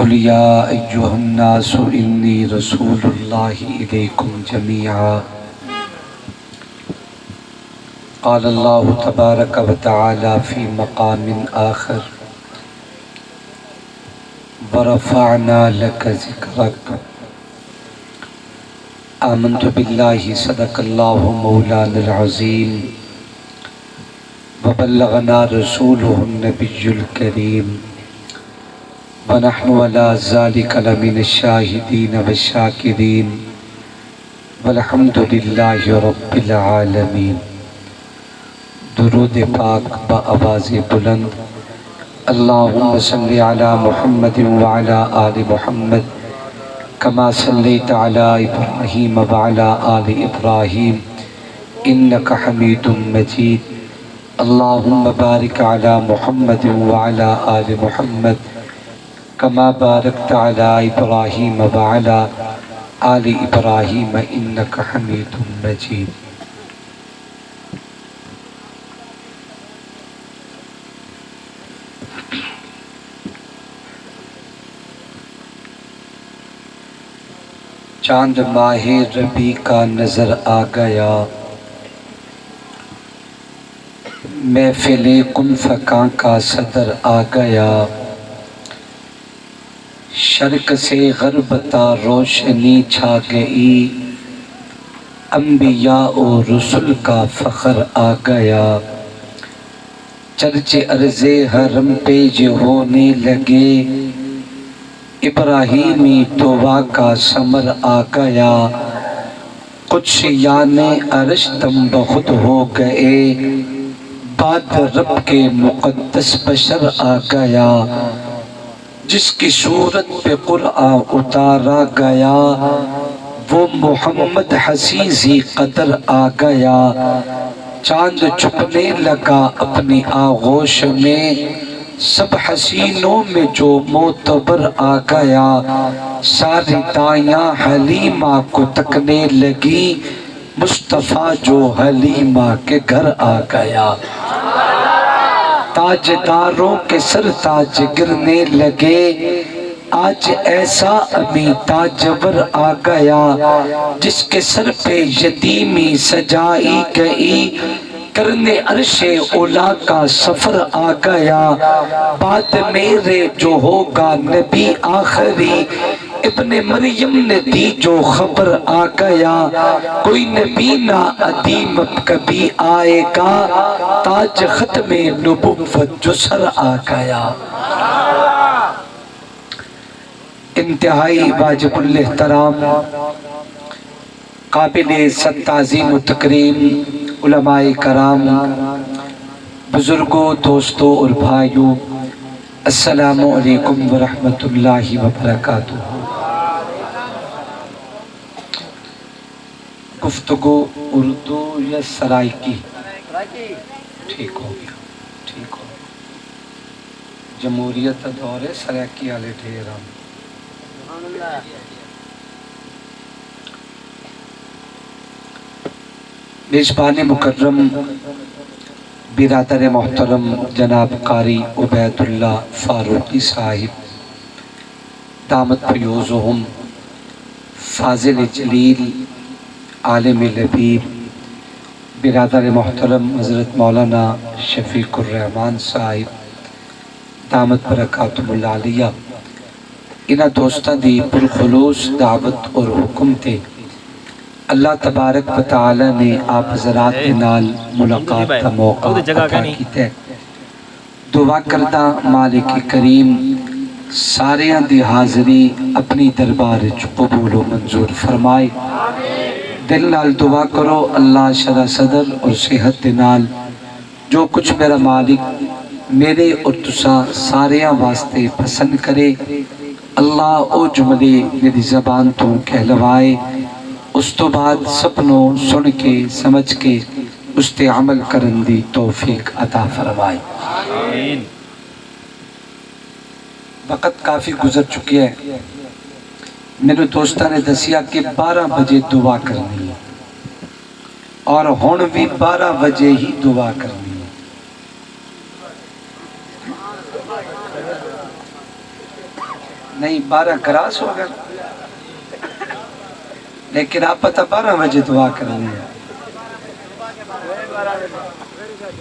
قل یا ایہا الناس انی رسول اللہ الیکم جمیعا قال اللہ تبارک و تعالی فی مقام آخر ورفعنا لک ذکرک آمنت باللہ صدق اللہ مولانا العظیم وبلغنا رسولہ النبی الکریم ونحن على ذلك لمن الشاہدین والشاکرین والحمد للہ رب العالمین۔ درود پاک با آواز بلند اللہم صلی علی محمد وعلی آل محمد کما صلیت علی ابراہیم وعلی آل ابراہیم انکا حمید مجید۔ اللہم بارک علی محمد وعلی آل محمد کما بارکت علی ابراہیم وعلی آل ابراہیم انکا حمید مجید۔ چاند ماہ ربیع کا نظر آ گیا، محفل کن فکاں کا صدر آ گیا، شرق سے غرب تا روشنی چھا گئی، انبیاء و رسل کا فخر آ گیا، چرچ عرض حرم پیج ہونے لگے، ابراہیمی دعا کا ثمر آ گیا، قدس یعنی عرش دم بخود ہو گئے، بعد رب کے مقدس بشر آ گیا، جس کی صورت پہ قرآن اتارا گیا، وہ محمد حسیزی قدر آ گیا، چاند چھپنے لگا اپنی آغوش میں، سب حسینوں میں جو معتبر آ گیا، ساری دائیاں حلیمہ کو تکنے لگی، مصطفیٰ جو حلیمہ کے گھر آ گیا، تاجداروں کے سر تاج گرنے لگے، آج ایسا امی تاجور آ گیا، جس کے سر پہ یتیمی سجائی گئی، کرنے عرش اولا کا سفر آ گیا، بعد میرے جو ہوگا نبی آخری، ابن مریم نے دی جو خبر آ گیا، کوئی نبی نہ ادیم کبھی آئے گا، تاج ختم نبوت جو سر آ گیا۔ انتہائی واجب الاحترام قابل تعظیم و تکریم علماء کرام، بزرگوں، دوستوں اور بھائیوں، السلام علیکم ورحمۃ اللہ وبرکاتہ۔ گفتگو اردو یا سرائکی؟ ٹھیک ہو گیا، ٹھیک ہو گیا۔ جمہوریت دور سرائکی والے ڈھیر ہم۔ میزبان مکرم برادر محترم جناب قاری عبید اللہ فاروقی صاحب دامت فیوزہم، فاضل جلیل، عالم لبیب، برادر محترم حضرت مولانا شفیق الرحمن صاحب دامت برکاتہم العالیہ، انہاں دوستاں دی پرخلوص دعوت اور حکم تے اللہ تبارک و تعالی نے آپ حضرات کے نال ملاقات کا موقع عطا کیتا ہے۔ دعا کردہ مالک کریم ساریاں دی حاضری اپنی دربار وچ قبول و منظور فرمائے۔ دل نال دعا کرو اللہ شرح صدر اور صحت دے نال جو کچھ میرا مالک میرے اور تساں ساریاں واسطے پسند کرے، اللہ او جملے میری زبان تو کہلوائے، اس تو بعد سپنوں سن کے سمجھ کے اس تے عمل کرن دی توفیق عطا فرمائے۔ وقت کافی گزر چکے ہیں، میرے دوستہ نے دسیا کہ 12 بجے دعا کرنی ہے، اور ہون بھی 12 بجے ہی دعا کرنی ہے۔ نہیں 12 کراس ہو گئے، لیکن آپ پتہ 12 بجے دعا کرنی ہے۔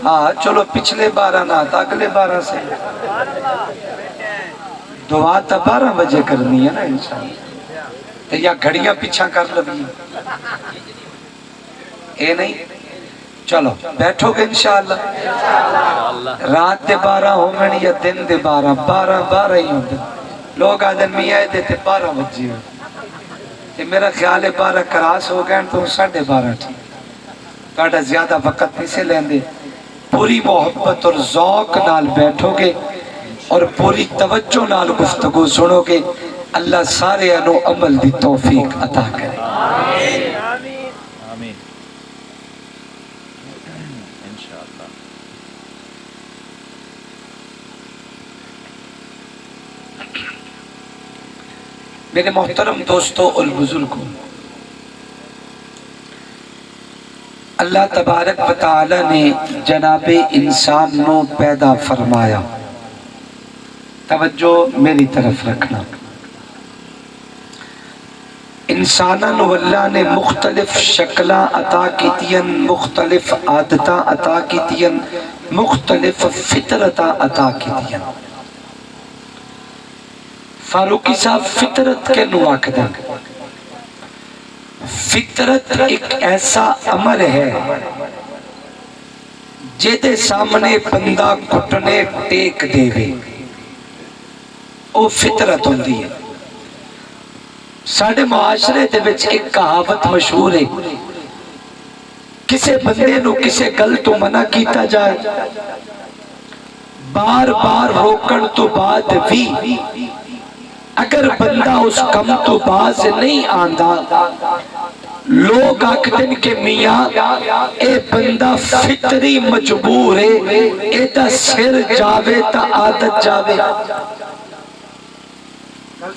ہاں چلو پچھلے 12 نہ تھا، اگلے 12 سے دعا تا 12 بجے کرنی ہے نا انشاءاللہ، یا گھڑیاں پیچھا کر لگی اے نہیں۔ چلو بیٹھو گے انشاءاللہ، رات دے 12 ہوں گے یا دن دے 12، 12 ہی ہوں گے۔ لوگ آدھن میاں آئے دیتے 12 بجے ہو، میرا خیال ہے 12 کراس ہو گئے تو 12:30 ٹھیک، تھوڑا زیادہ وقت نہیں سے لیندے، پوری محبت اور ذوق نال بیٹھو گے اور پوری توجہ نال گفتگو سنو گے، اللہ سارے انو عمل دی توفیق عطا کرے۔ آمین انشاءاللہ۔ میرے محترم دوستو اور بزرگوں، اللہ تبارک و تعالی نے جناب انسان نو پیدا فرمایا، توجہ میری طرف رکھنا، انساناں نو اللہ نے مختلف شکلاں عطا کیتیاں، مختلف عادتاں عطا کیتیاں، مختلف فطرتاں عطا کیتیاں۔ فاروقی صاحب فطرت کے نو آکھدے، فطرت ایک ایسا امر ہے جیدے سامنے بندہ گھٹنے ٹیک دے وے، او فطرت ہوندی ہے۔ ساڑھے معاشرے دے وچ ایک کہاوت مشہور ہے، کسے بندے نو کسے گل تو منع کیتا جائے، بار بار روکن تو بعد بھی اگر بندہ اس کم تو باز نہیں آندہ، لوگ آکھدن کہ میاں اے بندہ فطری مجبور ہے، اے دا سر جاوے تا عادت جاوے۔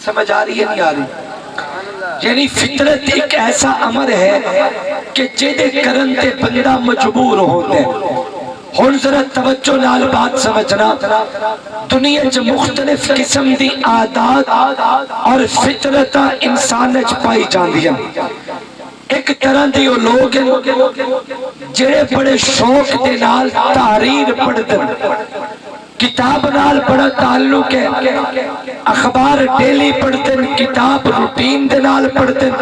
سمجھ آ رہی ہے نہیں آ رہی؟ یعنی فطرت ایک ایسا امر ہے کہ جیدے کرن تے بندہ مجبور ہوتے۔ ہن ذرا توجہ نال بات سمجھنا، دنیا چ مختلف قسم دی عادات اور فطرتاں انسان وچ پائی جاندیاں۔ ایک طرح دی وہ لوگ ہیں جڑے بڑے شوق دے نال تحریر پڑھدن، کتاب نال بڑا تعلق ہے، اخبار ڈیلی پڑھتن، کتاب روٹین دے نال پڑھتن،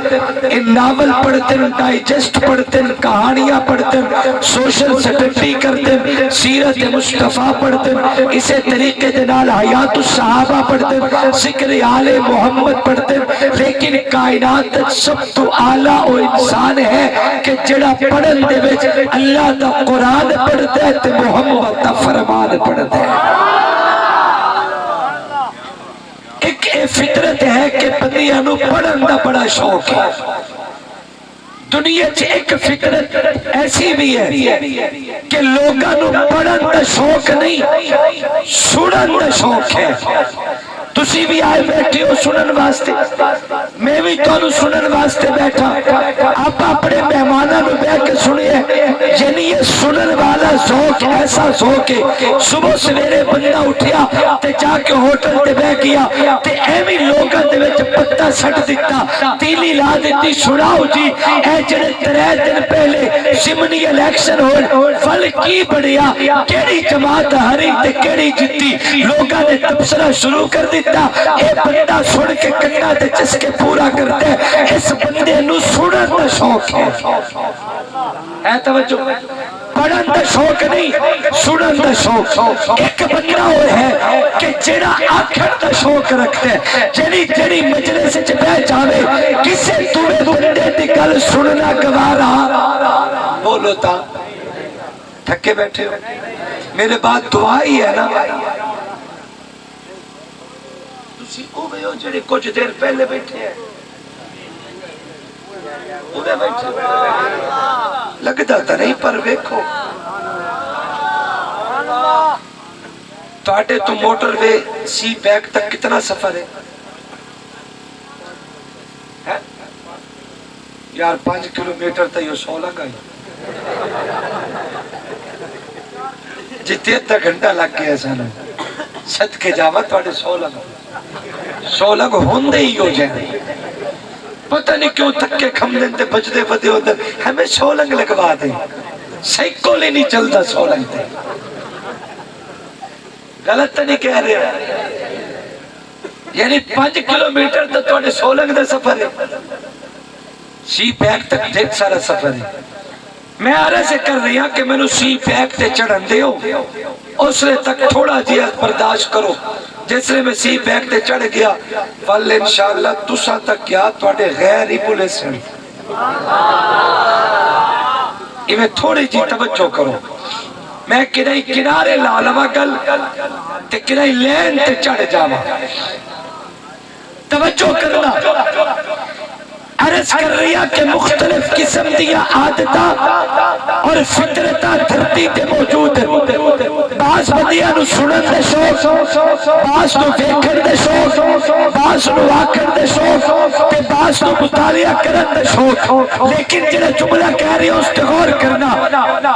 ناول پڑھتن، ڈائجسٹ پڑھتن، کہانیاں پڑھتن، سوشل سٹڈی کرتن، سیرت مصطفیٰ پڑھتن، اسے طریقے دے نال حیات الصحابہ پڑھتن، ذکر آل محمد پڑھتن، لیکن کائنات سب تو اعلیٰ وہ انسان ہے کہ جڑا پڑھن دے وچ اللہ دا قرآن پڑھتا ہے تے محمد دا فرمان پڑھتا ہے۔ ایک فطرت ہے کہ بندیاں نو پڑھن دا بڑا شوق ہے۔ دنیا چ ایک فطرت ایسی بھی ہے کہ لوگاں نو پڑھن دا شوق نہیں، سنن دا شوق ہے۔ تسی بھی آئے بیٹھے ہو سنن واسطے، میں بھی تو سنن واسطے بیٹھا، آپ اپنے مہمانہ نو بیٹھ کے سنیے، یعنی یہ سنن والا ذوق ایسا ذوق ہے، صبح سویرے بندہ اٹھیا تے جا کے ہوٹل تے بیٹھ گیا تے ایویں لوگاں دے وچ پتہ سٹ دیتا، تیلی لا دیتی، سناؤ جی اے جڑے 3 دن پہلے ضمنی الیکشن ہوئے، فل کی بڑھیا، کیڑی جماعت ہری تے کیڑی جتی، لوگاں نے تبصرہ شروع کر دیتا۔ اے بندہ سن کے کنا تے چسکے پورا کرتے، اس بندے نو سنن دا شوق ہے توجہ، پڑھن دا شوق نہیں، سنن دا شوق۔ ایک بندہ ہوئے ہے کہ جڑا آکھن دا شوق رکھتے، جڑی مجلس چ بیٹھ جاوے، کسے تمہیں بندے دی گل سننا گوارا بولو تا تھکے بیٹھے ہو، میرے بعد دعا ہی ہے نا، تسی اوے ہو جڑے کچھ دیر پہلے بیٹھے ہیں، اوے بیٹھے لگتا تھا نہیں پر ویکھو تواڈے تو موٹر وے سی بیک تک کتنا سفر ہے؟ یار 5 کلومیٹر تا یہ 16 کا ہی جتے ادھا گھنٹہ لگ گیا سانو، صدقے جاوا تواڈے 16 کا سولنگ ہوندے ہی ہو جائیں، پتہ نہیں کیوں تھکے کھمدن تے بجدے بدے ہوندے، ہمیں سولنگ لگوا دیں، سائیکل ہی نہیں چلتا سولنگ تے۔ غلط تو نہیں کہہ رہے، یعنی 5 کلومیٹر تو توڑے سولنگ دے سفر ہے، سی پیک تک ڈھیر سارا سفر ہے۔ میں آرہ سے کر رہی ہوں کہ میں نو سی پیک تے چڑھن دے ہو، اس لئے تک تھوڑا جیہ برداشت کرو، جس لئے میں سی پیک تے چڑھ گیا، فل انشاءاللہ تُسا تک کیا توڑے غیر ہی پولیس ہیں۔ میں تھوڑی جی توجہ کرو، میں کنائی کنارے لالما گل تے کنائی لین تے چڑھ جاما، توجہ کرنا۔ عرض کر رہی ہے کہ مختلف قسم دیا عادتہ اور فطرتہ دھرتی تے موجود ہے، بعض بدیاں نو سنن دے شوق، بعض نو ویکھن دے شوق، بعض نو آکھن دے شوق تے بعض نو مطالعہ کرن دے شوق، لیکن جنہیں جملہ کہہ رہی ہے اس تے غور کرنا،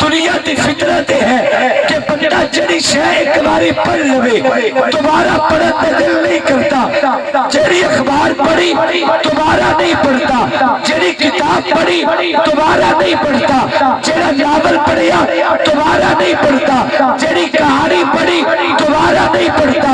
دنیا دی فطرت ہے کہ بندہ جڑی شے ایک باری پڑھ لوے دوبارہ پڑھن دے دل نہیں کرتا، جڑی اخبار پڑھی دوبارہ نہیں پڑھتا، جڑی کتاب پڑھی دوبارہ نہیں پڑھتا، جڑا ناول پڑھیا دوبارہ نہیں پڑھتا، جڑی کہانی پڑھی دوبارہ نہیں پڑھتا،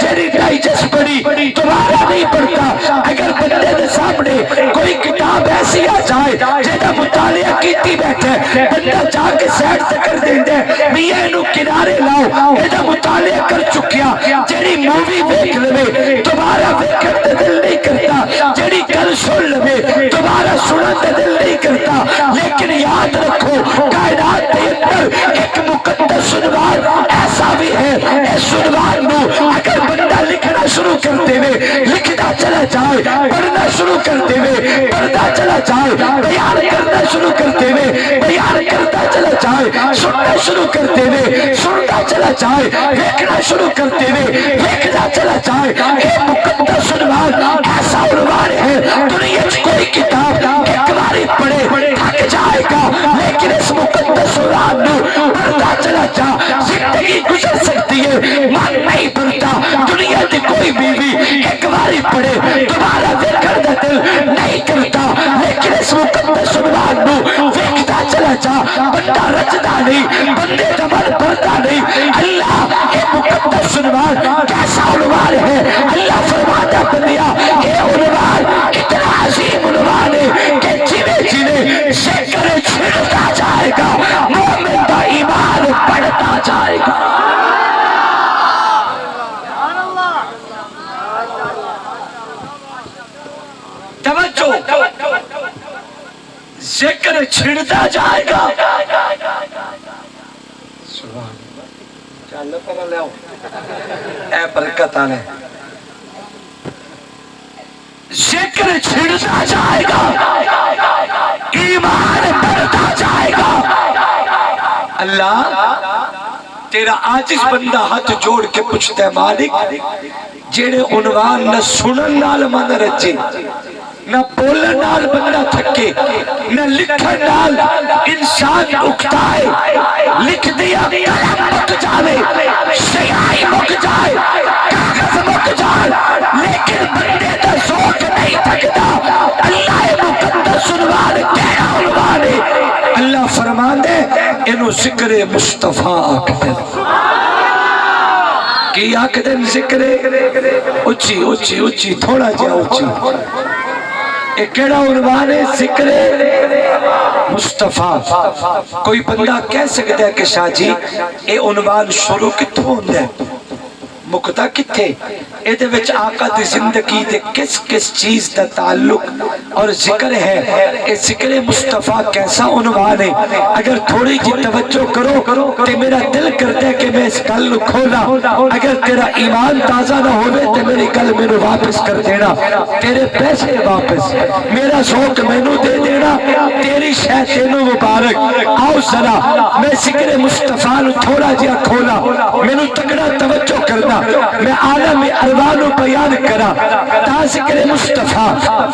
جڑی ڈائجسٹ پڑھی دوبارہ نہیں پڑھتا۔ اگر بندے دے سامنے کوئی کتاب ایسی آ جائے جہاں مطالعہ کیتی بیٹھے، بندہ جا کے سیٹ سے کر دیندے میاں انہوں کنارے لاؤ ایدہ مطالعہ کر چکیا، جڑی مووی دیکھ لے دوبارہ دیکھن دے دل نہیں کرتا، جڑی کل سن لے دوبارہ سنن دے دل نہیں کرتا، لیکن یاد رکھو کائنات کے اندر ایک مقدس عنوان ایسا بھی ہے، اس عنوان نو اگر بندہ لکھنا شروع کرتے ہوئے لکھنا چلا جائے، پڑھنا شروع کرتے ہوئے پڑھنا چلا جائے، بیان کرنا شروع کرتے ہوئے بیان کرتا چلا جائے، سننا شروع کرتے ہوئے سنتا چلا جائے، دیکھنا شروع کرتے ہوئے دیکھنا چلا جائے، ایک مقدس عنوان ایسا عنوان ہے دنیا کوئی کتاب ایک باری پڑھے تھک جائے گا، لیکن اس مقدس عنوان نو پڑھتا چلا جا، زندگی گزر سکتی ہے، من نہیں بھرتا۔ دنیا دی کوئی بیوی ایک باری پڑھے دوبارہ دیکھن دا دل نہیں کرتا، لیکن اس مقدس عنوان نو دیکھتا چلا جا، بندہ رچدا نہیں، بندے دا من بھرتا نہیں۔ اللہ ایک مقدس عنوان کیسا عنوان ہے؟ اللہ فرماتا بندیا یہ عنوان اتنا عظیم عنوان ہے کہ جنہیں جنہیں ذکر چھڑتا جائے گا مومن دا ایمان بڑھتا جائے گا۔ توجہ، ذکر چھڑتا جائے گا، چلو پر لے آؤ اے برکت آنے، ذکر چھڑتا جائے گا، ایمان بڑھتا جائے گا۔ اللہ تیرا عاجز بندہ ہاتھ جوڑ کے پوچھتا ہے مالک جیڑے عنوان نہ سنن نال من رچے، نہ بولن نال بندہ تھکے، نہ لکھن نال انسان اکتائے، لکھ دیا قلم مک جاوے، سیاہی مک جائے، کاغذ مک جائے، لیکن بندے دا ذوق نہیں تھکتا۔ اللہ مقدس عنوان کہنا عنوان ہے، اللہ فرمان دے انہوں ذکر مصطفیٰ آکھتے کی آکھتے ذکر اچھی اچھی اچھی تھوڑا جا اچھی، ایک کیڑا عنوان ہے ذکر مصطفیٰ۔ کوئی بندہ کہہ سکتا ہے کہ شاہ جی اے عنوان شروع کتوں ہوندہ ہے، مقتہ کتھے، ایدے وچ آقا دی زندگی دے کس کس چیز دا تعلق اور ذکر ہے، اے ذکر مصطفیٰ کیسا عنوان ہے۔ اگر تھوڑی جی توجہ کرو تے میرا دل کرتا ہے کہ میں اس گل نو کھولا، اگر تیرا ایمان تازہ نہ ہوئے تے میری گل میں نو واپس کر دینا، تیرے پیسے واپس، میرا ذوق میں نو دے دینا، تیری شہ تینو مبارک۔ آؤ ذرا میں ذکر مصطفیٰ نو تھوڑا جیا کھولا، میں نو تکڑا توجہ کرنا، میں عالم ارواح نو بیان کرا تا ذکر مصطفیٰ۔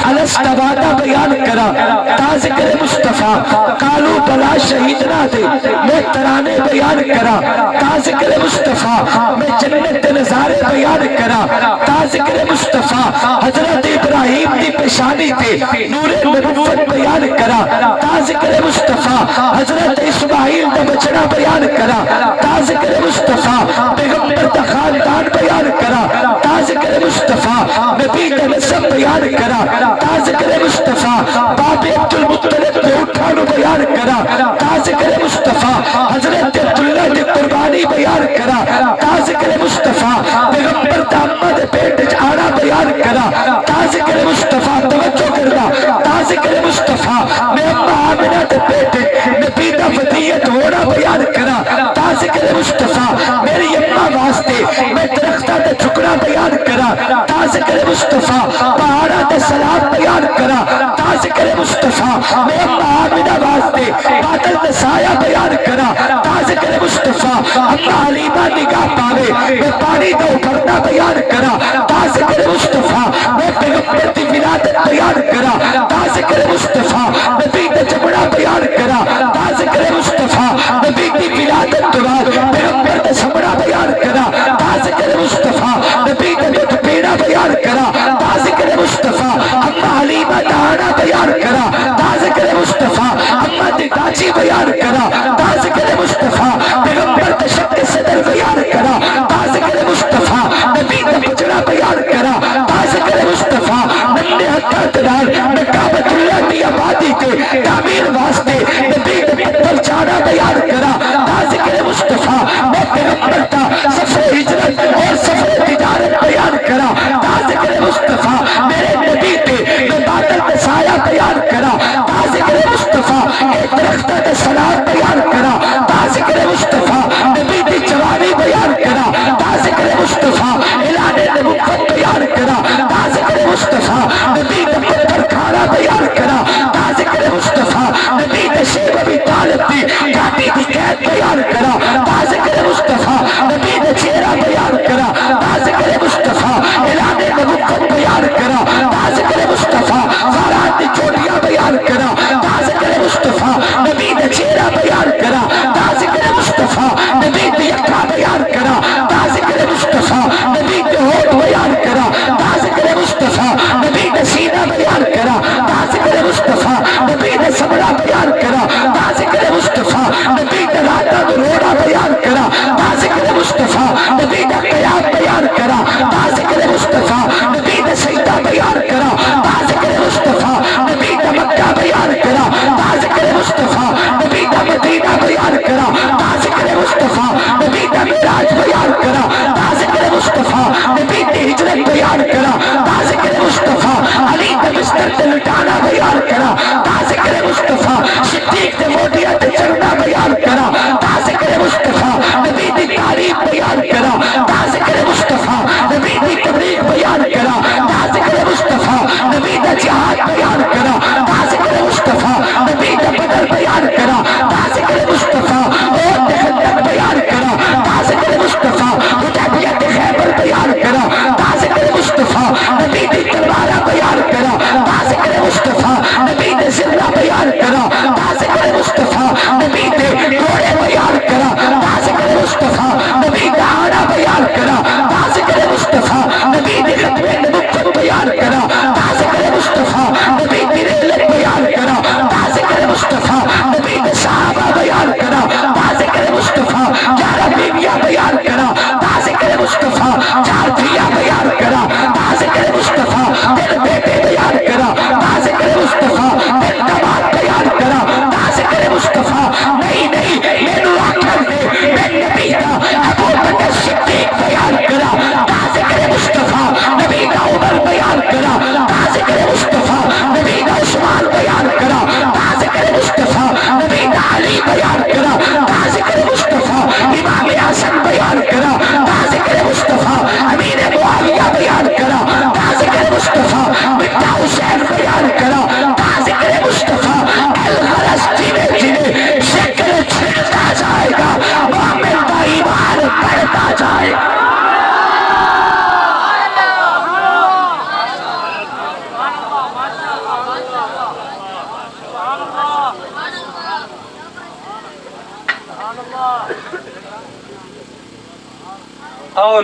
الستوا شہادہ بیان کرا تا ذکر مصطفیٰ کالو بلا شہیدنا دے میں ترانے بیان کرا تا ذکر مصطفیٰ میں جنت نظارے بیان کرا تا ذکر مصطفیٰ حضرت ابراہیم دی پیشانی تے نور نبوت بیان کرا تا ذکر مصطفیٰ حضرت اسماعیل دا بچڑا بیان کرا تا ذکر مصطفیٰ پیغمبر دا خاندان بیان کرا تا ذکر مصطفیٰ نبی دا نسب بیان کرا تا ذکر مصطفیٰ باب عبد المطلب دے اٹھانو بیان کرا تا ذکر مصطفیٰ حضرت عبداللہ دی قربانی بیان کرا تا ذکر مصطفیٰ پیغمبر دا امہ دے پیٹ جانا بیان کرا تا ذکر مصطفیٰ توجہ کرنا تا ذکر مصطفیٰ میں امہ آمنہ دے پیٹ نبی دا فدیت ہونا بیان کرا تا ذکر مصطفیٰ میری امہ واسطے میں درختہ دے چھکنا بیان کرا تا ذکر مصطفیٰ پہاڑا دے سلام بیان کرا تا ذکر مصطفیٰ میں امہ آمنہ واسطے بادل دے سایہ بیان کرا تا ذکر مصطفیٰ امہ حلیمہ نگاہ پاوے میں پانی دا ابھرنا بیان کرا تا ذکر مصطفیٰ میں پیغمبر دی ولادت بیان کرا تا ذکر مصطفیٰ نبی دا جبڑا بیان کرا تا ذکر مصطفیٰ نبی دی ولادت بعد پیغمبر دا سمڑا بیان کرا تا ذکر مصطفیٰ نبی دا دودھ پینا بیان کرا تا ذکر مصطفیٰ امہ حلیمہ دانا بیان کرا تا ذکر مصطفیٰ امہ دی داچی بیان کرا تا ذکر مصطفیٰ پیغمبر دا شک صدر بیان کرا تا ذکر مصطفیٰ نبی دا بچڑا بیان کرا تا ذکر مصطفیٰ نبی حتیٰ تدار نکابت اللہ دی آبادی تے تعمیر واسطے نبی دا پتر جانا بیان کرا تا ذکر مصطفیٰ میں پیغمبر دا سفر ہجرت اور سفر تجارت بیان کرا تا ذکر مصطفیٰ میرے نبی تے میں بادل دا سایہ بیان کرا تا ذکر مصطفیٰ ایک درختہ دا سلام بیان کرا تا ذکر مصطفیٰ نبی دی جوانی بیان کرا تا ذکر مصطفیٰ اعلان نبوت بیان کرا تا ذکر مصطفیٰ نبی دا پتھر کھانا بیان کرا تا ذکر مصطفیٰ نبی دا شیب ابی طالب دی گاٹی دی قید بیان کرا تا ذکر مصطفیٰ نبی دا چہرہ بیان کرا تا ذکر مصطفیٰ اعلان نبوت بیان کرا تا ذکر مصطفیٰ فارات دی چوٹیاں بیان کرا تا ذکر مصطفیٰ نبی دا چہرہ بیان کرا تا ذکر مصطفیٰ نبی دی اکھا بیان کرا تا ذکر مصطفیٰ نبی دی ہوٹ بیان کرا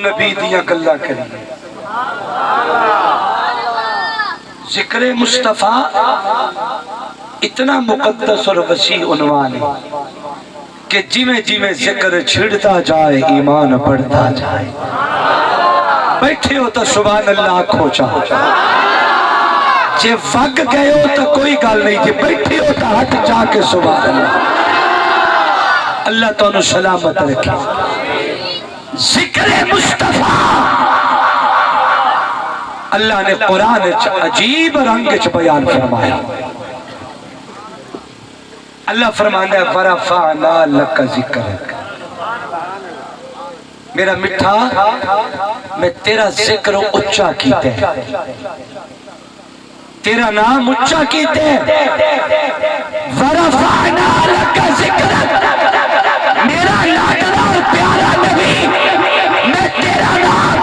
نبی دیاں گلاں کریے ذکر مصطفیٰ اتنا مقدس اور وسیع عنوان ہے کہ جویں جویں ذکر چھڑتا جائے ایمان بڑھتا جائے بیٹھے ہو تو سبحان اللہ کھو چاہو جے وگ گئے ہو تو کوئی گال نہیں جے بیٹھے ہو تو ہاتھ چاہ کے سبحان اللہ اللہ تو انہوں سلامت رکھے ذکر مصطفیٰ اللہ نے قرآن عجیب رنگ بیان فرمایا اللہ فرمانا ہے وَرَفَعْنَا لَكَ ذِكْرَكَ میرا مٹھا میں تیرا ذکر اچھا کیتے تیرا نام اچھا کیتے وَرَفَعْنَا لَكَ ذِكْرَكَ میرا لاڈلا اور پیارا نبی میں تیرا نام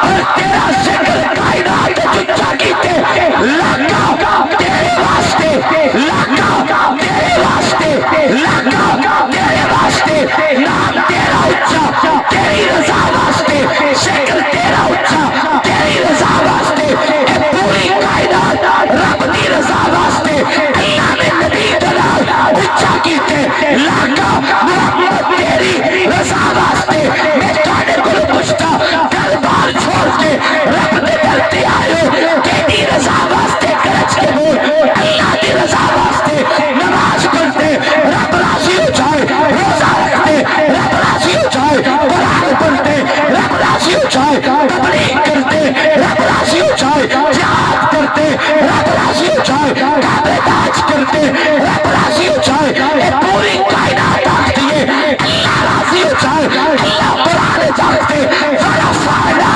اور تیرا ذکر کائنات اچھا کیتے لکا تیرے واسطے لکا تیرے واسطے لکا تیرے واسطے نام تیرا اچھا تیری رضا واسطے ذکر تیرا اچھا تیری رضا واسطے اے پوری کائنات رب دی رضا واسطے اللہ نے نبی دلال اچھا کیتے لکا محمد تیری رضا واسطے میں تھوڑے کو پوچھتا گھر بار چھوڑ کے رب دے ڈرتے آئے تیری رضا واسطے کرچ کے بول اللہ دی رضا واسطے نماز پڑھتے رب راضی ہو جائے روزہ رکھتے رب راضی ہو جائے قرآن پڑھتے رب راضی ہو جائے تبلیغ کرتے رب راضی ہو جائے جہاد کرتے رب راضی ہو جائے کعبے تاج کرتے رب راضی ہو جائے اے پوری کائنات آتی ہے اللہ راضی ہو جائے اللہ قرآن جانتے فرفعنا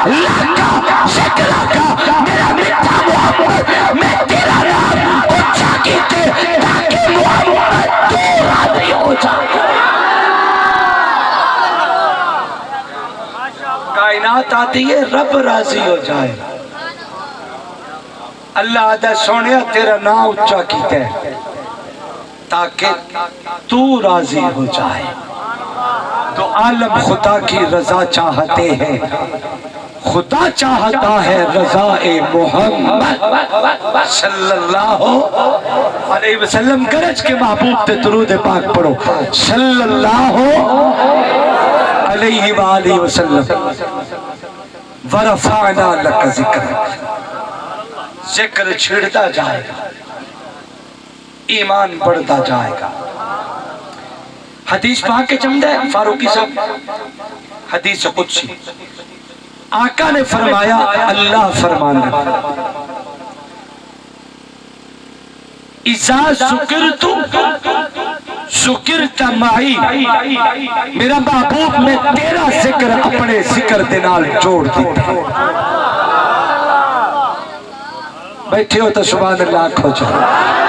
لکا ذکرکا میرا مٹھا محمد میں تیرا نام اچھا کیتے تاکہ محمد تو راضی ہو جائے کائنات آتی ہے رب راضی ہو جائے اللہ آدھا سونیا تیرا نام اچھا کیتے تاکہ تو راضی ہو جائے تو عالم خدا کی رضا چاہتے ہیں خدا چاہتا ہے رضا محمد صلی اللہ علیہ وسلم گرج کے محبوب تے درود پاک پڑھو صلی اللہ علیہ وآلہ وسلم ورفعنا لک ذکرک ذکر چھڑتا جائے گا ایمان بڑھتا جائے گا حدیث پاک کے چمدہ ہے فاروقی صاحب حدیث قدسی آقا نے فرمایا اللہ فرمانا اذا ذکرت ذکرت معی میرا محبوب میں تیرا ذکر اپنے ذکر دنال جوڑ دیتا بیٹھے ہو تو سبحان اللہ کھو جائے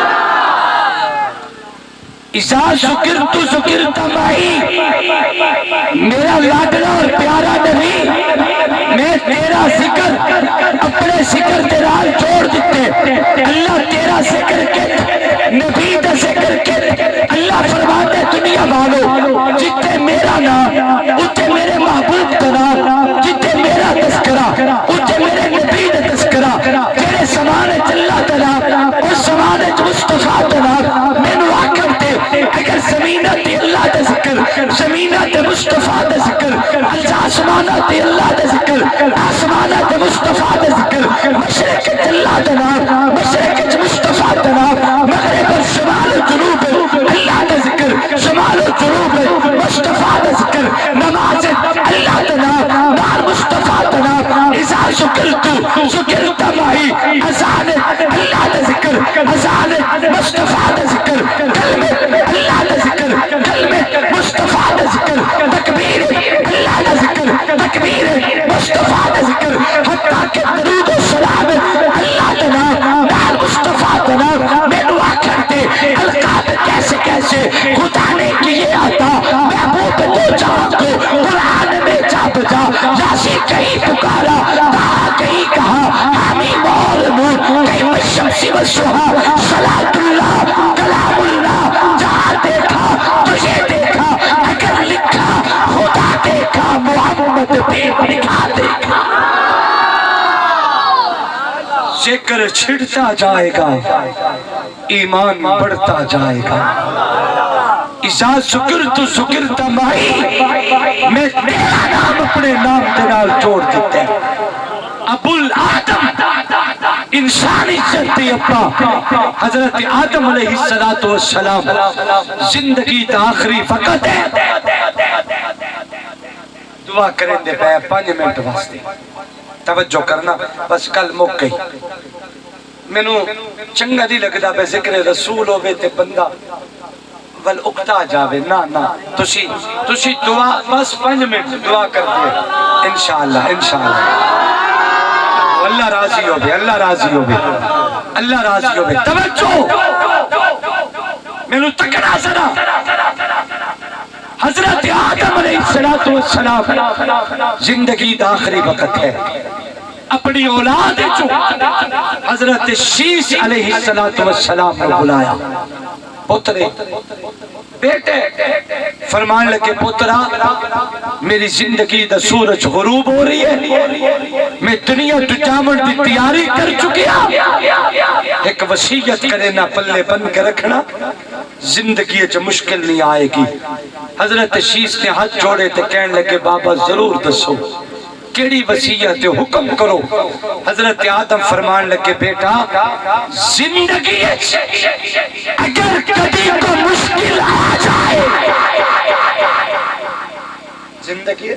اذا ذکرت ذکرت معی میرا لاڈلا اور پیارا نبی میں تیرا ذکر اپنے ذکر دنال جوڑ دیتے اللہ تیرا ذکر کے نبی دا ذکر کے اللہ فرماتا ہے دنیا والو جتے میرا نام اتے میرے محبوب کا نام جتے میرا تذکرہ اتے میرے نبی دا تذکرہ تیرے زمانے اللہ تعالیٰ اس زمانے مصطفیٰ تعالیٰ میں نو آکر دے اگر زمینہ تے اللہ دا ذکر زمینہ تے مصطفیٰ دا ذکر آسمانہ تے اللہ دا ذکر آسمانہ تے مصطفیٰ دا ذکر مشرق تے اللہ دا نام مشرق تے مصطفیٰ دا نام مغرب شمال جنوب اللہ دا ذکر شمال جنوب مصطفیٰ دا ذکر نماز اللہ دا نام نار مصطفیٰ دا نام اذا ذکرت معی اذان اللہ دا ذکر اذان مصطفیٰ دا ذکر کلمہ اللہ دا ذکر کلمہ مصطفیٰ دا ذکر تکبیر اللہ دا ذکر تکبیر مصطفیٰ دا ذکر حتیٰ کہ درود و سلام اللہ دا نام نار مصطفیٰ دا نام میں دعا کرتے القاب کیسے کیسے خدا نے کیے آتا محبوب تو جان کو قرآن میں جا بجا یاسی کہیں پکارا کہا کہیں کہا حامی مول نور کہیں والشمس والضحیٰ صلاة اللہ کلام اللہ جہاں دیکھا تجھے دیکھا اگر لکھا خدا دیکھا محمد دیکھ دکھا دے گا، ذکر چھڑتا جائے گا، ایمان بڑھتا جائے گا۔ اذا ذکرت ذکرت معی، میں تیرا نام اپنے نام دنال جوڑ دیتے ہیں۔ ابو الآدم انسانی چلتے اپنا حضرت آدم علیہ السلام زندگی تا آخری وقت ہے۔ دعا کریں دے پہ 5 منٹ واسطے توجہ کرنا، بس کل موقع ہی میں نو چنگا نہیں لگدا بے ذکر رسول ہوئے تے بندہ ول اکتا جاوے، نا تسی دعا بس 5 منٹ دعا کر دے انشاءاللہ اللہ راضی ہو بے، اللہ راضی ہو بے، اللہ راضی ہو بے۔ توجہ میں نو تکڑا ذرا، حضرت آدم علیہ السلام زندگی دا آخری وقت ہے، اپنی اولاد جو حضرت شیش علیہ السلام نے بلایا، پترے بیٹے فرمان لگے پترا میری زندگی دا سورج غروب ہو رہی ہے، میں دنیا تو جامن دی تیاری کر چکیا، ایک وصیت کرے نہ پلے بن کے رکھنا، زندگی جو مشکل نہیں آئے گی۔ حضرت شیش نے ہاتھ جوڑے تے کہنے لگے بابا ضرور دسو کیڑی وصیت حکم کرو۔ حضرت آدم فرمان لگے بیٹا زندگی اگر کبھی کو مشکل آ جائے، زندگی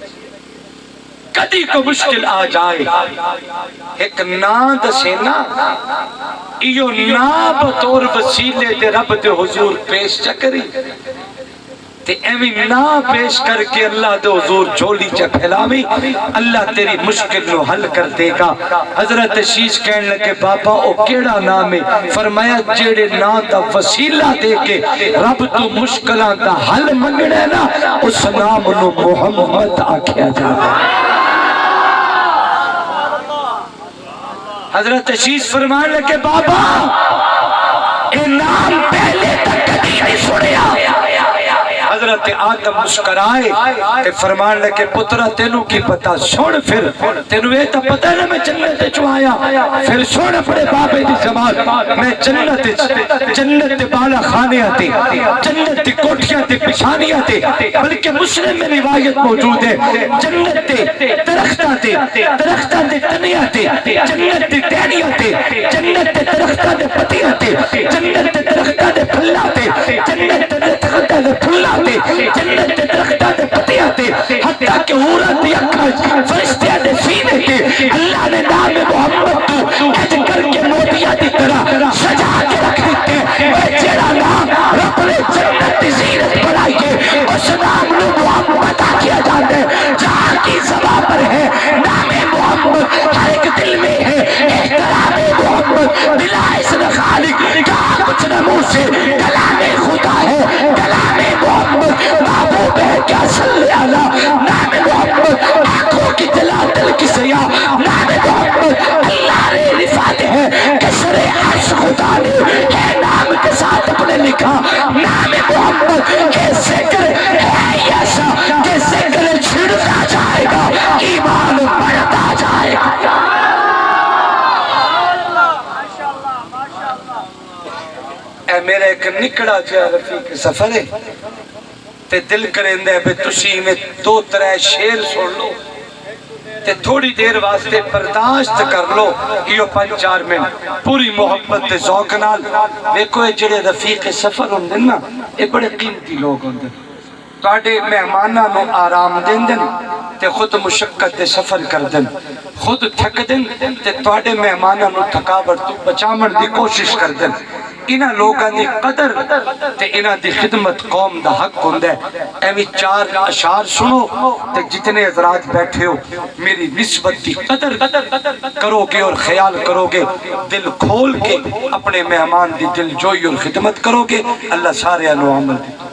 کدی کو مشکل آ جائے، ایک نا دسینا، ایو نا بطور وسیلے دے رب دے حضور پیش چکری تے ایوی نا پیش کر کے اللہ دے حضور جھولی چا پھیلاوی، اللہ تیری مشکل نو حل کر دے گا۔ حضرت شیش کہنے لگے بابا او کیڑا نام ہے؟ فرمایا جیڑے نا دا وسیلہ دے کے رب تو مشکلان دا حل منگنے نا، اس نام نو محمد آکھیا جاتا۔ حضرت شیش فرمان لگے بابا اے نام پہلے تک کبھی نہیں سنیا۔ حضرت آدم مسکرائے تے فرمان لگے پترا تینو کی پتا، سن پھر تینو یہ تا پتہ ہے نا میں جنت چو آیا، پھر سن اپنے بابے دی زمان، میں جنت بالا خانیاں تے، جنت کوٹھیاں تے پچھانیاں تے، بلکہ مسلم میں روایت موجود ہے جنت تے درختاں تے تنیاں تے، جنت تے ٹہنیاں تے، جنت تے درختاں تے پتیاں تے، جنت تے درختاں تے پھلاں تے، جنت تے درختاں تے پھلاں تے، جنت تے درختاں تے پتیاں تے، حتیٰ کہ حوروں دی اکھاں فرشتیاں دے سینے تے اللہ نے نام محمد تو ایج کر کے موتیاں دی طرح سجا کے رکھ دیتے۔ اے جیڑا نام رب نے جنت دی زینت بنائیے اس نام نو محمد آکھیا جاندے، جہاں کی زبان پر ہے نام محمد، ہر ایک دل میں ہے احترام محمد، بلا اسم خالق کہا کچھ نہ منہ سے، کلام خدا ہے کلام محمد، محبوب ہے کیا صلی اللہ، نام محمد آنکھوں کی جلا دل کی سیاہ، نام محمد اللہ نے رفعت ہے کسر عرش خدا نے ہے نام کے ساتھ اپنے لکھا، نام محمد کے ذکر ہے ایسا کہ ذکر چھڑتا جائے گا، ایمان بڑھتا جائے گا۔ اے میرا ایک نکڑا جا رفیق سفر ہے تے دل کریں دے بے تسی میں 2-3 شیر سن لو تے تھوڑی دیر واسطے برداشت کر لو، یہ 5-4 منٹ پوری محبت تے ذوق نال۔ دیکھو یہ جڑے رفیق سفر ہوندے نا یہ بڑے قیمتی لوگ ہوندے، تواڈے مہماناں نو آرام دیندن تے خود مشقت دے سفر کردن، خود تھک دن تے تواڈے مہماناں نو تھکاوٹ تو بچاون دی کوشش کردن۔ انہاں لوگاں دی قدر تے انہاں دی خدمت قوم دا حق ہوندہ ہے۔ ایویں 4 اشعار سنو تے جتنے حضرات بیٹھے ہو میری نسبت دی قدر کرو گے اور خیال کرو گے، دل کھول کے اپنے مہمان دی دل جوئی اور خدمت کرو گے، اللہ سارے انو عمل دیتا۔